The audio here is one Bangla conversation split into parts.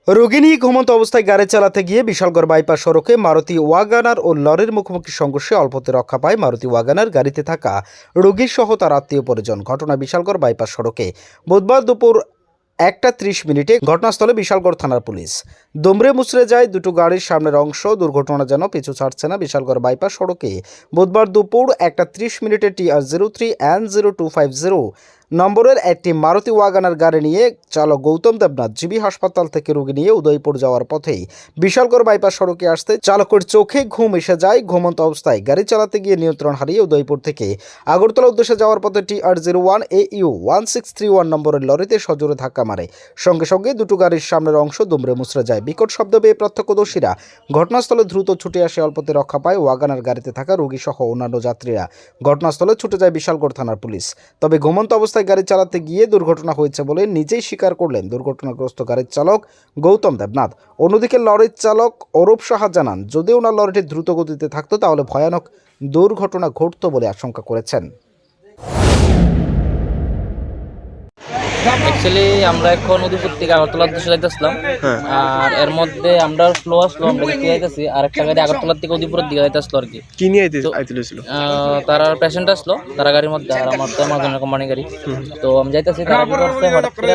রোগী নিয়ে ঘুমন্ত অবস্থায় গাড়ি চালাতে গিয়ে বিশালগড় বাইপাস সড়কে মারুতি ওয়াগনার ও লরির মুখোমুখি সংঘর্ষে অল্পতে রক্ষা পায় মারুতি ওয়াগনার গাড়িতে থাকা রোগীর সহ তার আত্মীয় পরিজন। ঘটনা বিশালগড় বাইপাস সড়কে বুধবার দুপুর 1:30 ঘটনাস্থলে বিশালগড় থানার পুলিশ। দুমড়ে মুচড়ে যায় দুটো গাড়ির সামনের অংশ। দুর্ঘটনা যেন পিছু ছাড়ছে না। বিশালগড় বাইপাস সড়কে বুধবার দুপুর 1:30 TR03N0250 নম্বরের একটি মারুতি ওয়াগনার গাড়ি নিয়ে চালক গৌতম দেবনাথ জিবি হাসপাতাল থেকে রোগী নিয়ে উদয়পুর যাওয়ার পথেই বিশালগড় বাইপাস সড়কে আসতে চালকের চোখে ঘুম এসে যায়। ঘুমন্ত অবস্থায় গাড়ি চালাতে গিয়ে নিয়ন্ত্রণ হারিয়ে উদয়পুর থেকে আগরতলা উদ্দেশ্যে যাওয়ার পথে TR01AU1631 নম্বরের লরিতে সজোরে ধাক্কা মারে। সঙ্গে সঙ্গে দুটো গাড়ির সামনের অংশ দুমড়ে মুচড়ে যায়। বিকট শব্দ পেয়ে প্রত্যক্ষদর্শীরা ঘটনাস্থলে দ্রুত ছুটে আসে। অল্পতে রক্ষা পায় ওয়াগনার গাড়িতে থাকা রোগী সহ অন্যান্য যাত্রীরা। ঘটনাস্থলে ছুটে যায় বিশালগড় থানার পুলিশ। তবে ঘুমন্ত অবস্থায় গাড়ি চালাতে গিয়ে দুর্ঘটনা হয়েছে বলে নিজেই স্বীকার করলেন দুর্ঘটনাগ্রস্ত গাড়ির চালক গৌতম দেবনাথ। অন্যদিকে লরির চালক অরূপ সাহা জানান, যদি ওনার লরিটি দ্রুত গতিতে থাকতো তাহলে ভয়ানক দুর্ঘটনা ঘটতো বলে আশঙ্কা করেছেন। অ্যাকচুয়ালি আমরা এখন উদয়পুর থেকে আগরতলার উদ্দেশ্যে যাইতেছিলাম, আর এর মধ্যে আমরা স্লো আমরা দেখতে যাইতেছি আর একটা গাড়ি আগরতলার থেকে উদয়পুরের দিকে যাইতেছিল আর কি। কি নিয়ে আইতেছিল? তারা পেশেন্ট আসলো, তারা গাড়ির মধ্যে, আর আমার তো আমাজনের কোম্পানি গাড়ি। তো আমি যাইতেছি, তারা কি করছে হঠাৎ করে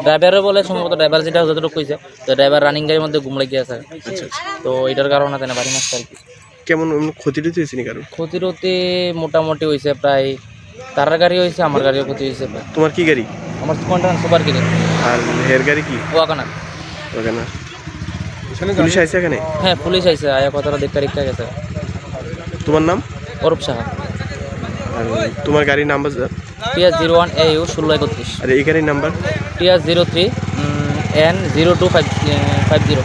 ড্রাইভারে বলে, সম্ভবত ড্রাইভার যেটা যতটুকু কইছে, তো ড্রাইভার রানিং গাড়ির মধ্যে ঘুম লাগিয়ে আছে। তো এটার কারণে তাই বাড়ি মারছে আর কি। কেমন ক্ষতি টতি হয়েছে? ক্ষতি টতি মোটামুটি হয়েছে, প্রায় তার গাড়ি হয়েছে, আমার গাড়িও ক্ষতি হয়েছে। তোমার কি গাড়ি? আমার কন্টার সুপার কিনে। আর হের গাড়ি কি? ওয়াগনার। পুলিশ আইছে এখানে? হ্যাঁ, পুলিশ আইছে, আয়া কথাটা দেখতে গেছে। তোমার নাম? অরূপ সাহা। আর তোমার গাড়ির নাম্বার? TR01AU1631। আর এই গাড়ির নাম্বার? TR03N0250।